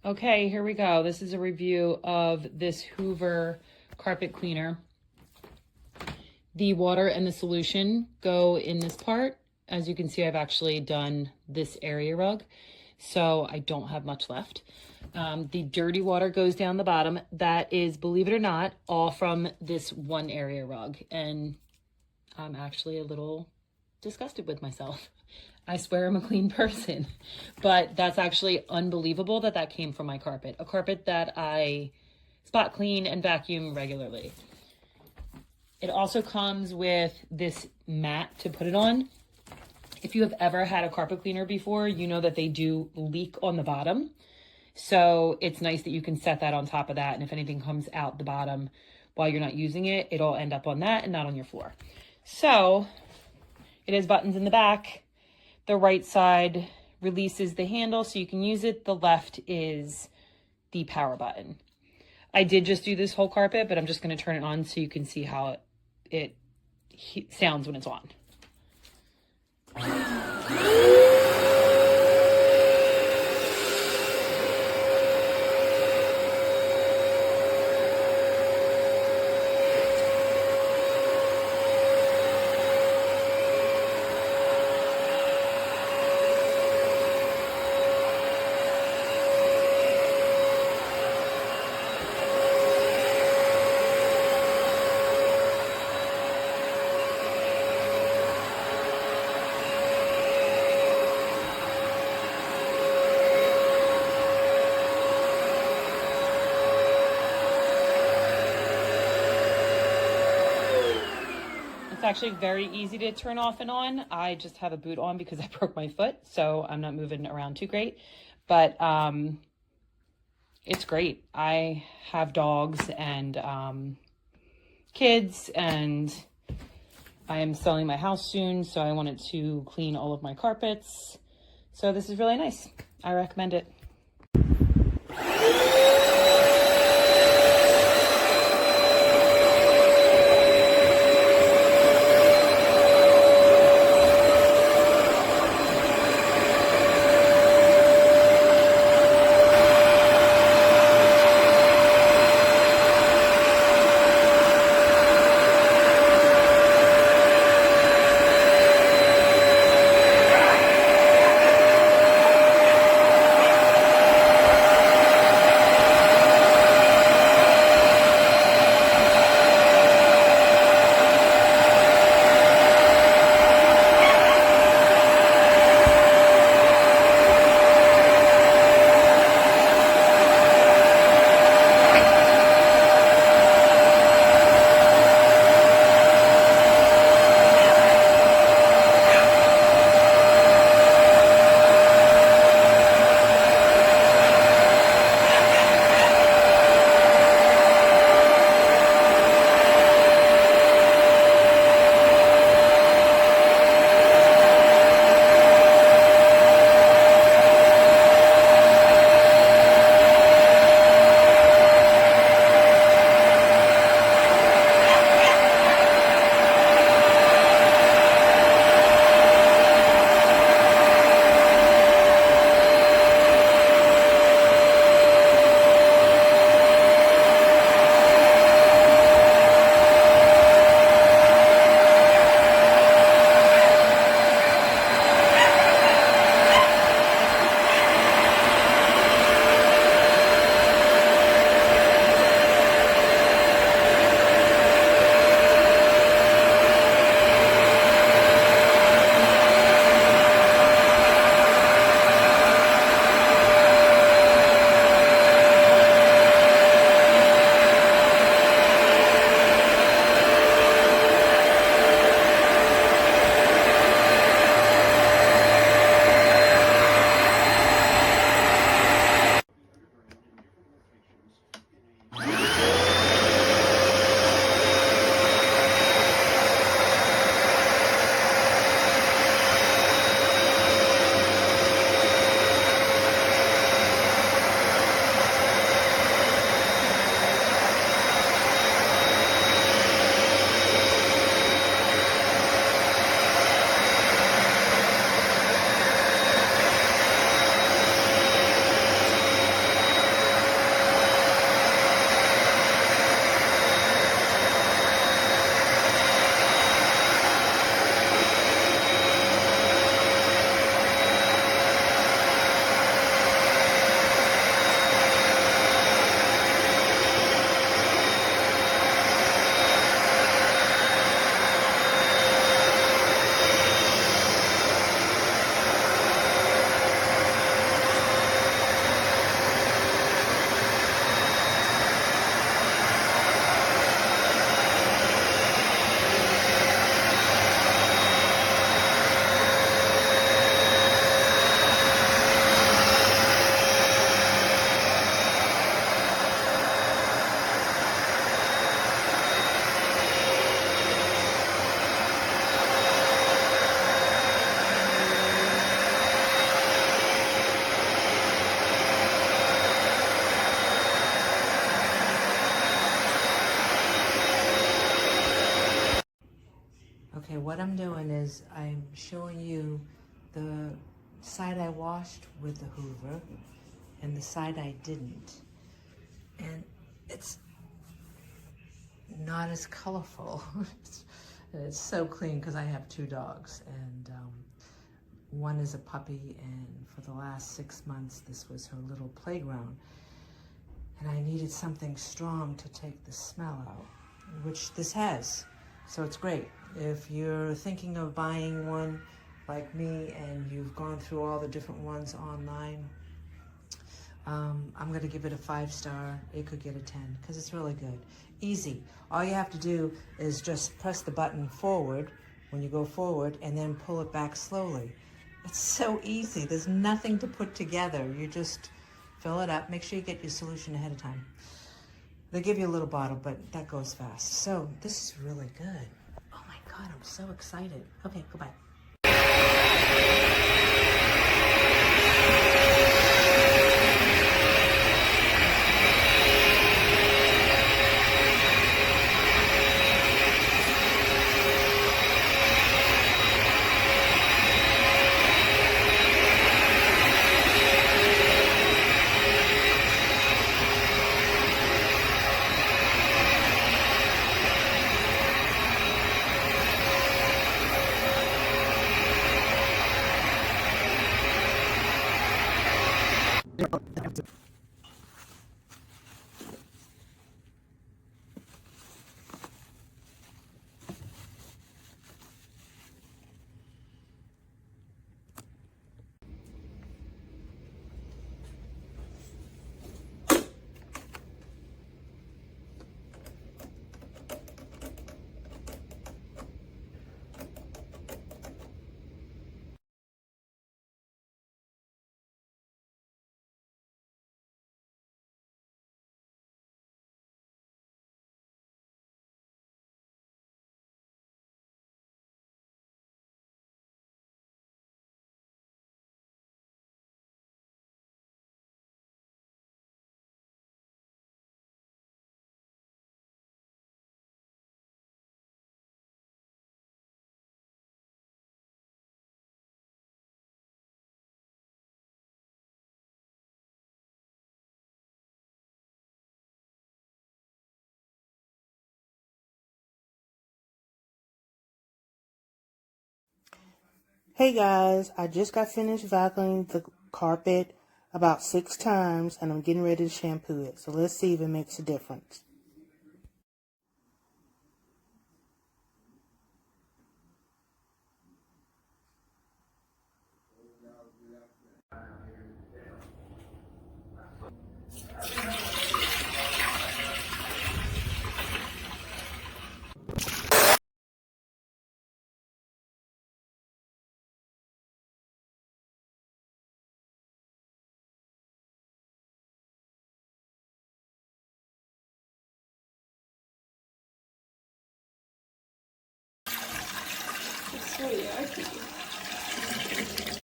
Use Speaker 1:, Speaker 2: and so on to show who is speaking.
Speaker 1: Okay, here we go. This is a review of this Hoover carpet cleaner. The water and the solution go in this part. As you can see, I've actually done this area rug, so I don't have much left. The dirty water goes down the bottom. That is, believe it or not, all from this one area rug. And I'm actually a little disgusted with myself. I swear I'm a clean person, but that's actually unbelievable that that came from my carpet, a carpet that I spot clean and vacuum regularly. It also comes with this mat to put it on. If you have ever had a carpet cleaner before, you know that they do leak on the bottom. So it's nice that you can set that on top of that. And if anything comes out the bottom while you're not using it, it'll end up on that and not on your floor. So it has buttons in the back. The right side releases the handle so you can use it. The left is the power button. I did just do this whole carpet, but I'm just going to turn it on so you can see how it sounds when it's on. It's actually very easy to turn off and on. I just have a boot on because I broke my foot, so I'm not moving around too great. But it's great. I have dogs and kids, and I am selling my house soon, so I wanted to clean all of my carpets. So this is really nice. I recommend it.
Speaker 2: what I'm doing is I'm showing you the side I washed with the Hoover and the side I didn't. And it's not as colorful. It's so clean because I have 2 dogs, and one is a puppy, and for the last 6 months this was her little playground, and I needed something strong to take the smell out, which this has, so it's great. If you're thinking of buying one like me and you've gone through all the different ones online, I'm going to give it a 5-star. It could get a 10 because it's really good. Easy. All you have to do is just press the button forward when you go forward and then pull it back slowly. It's so easy. There's nothing to put together. You just fill it up. Make sure you get your solution ahead of time. They give you a little bottle, but that goes fast. So this is really good. Oh my God, I'm so excited. Okay, goodbye.
Speaker 3: Hey guys, I just got finished vacuuming the carpet about 6 times and I'm getting ready to shampoo it. So let's see if it makes a difference.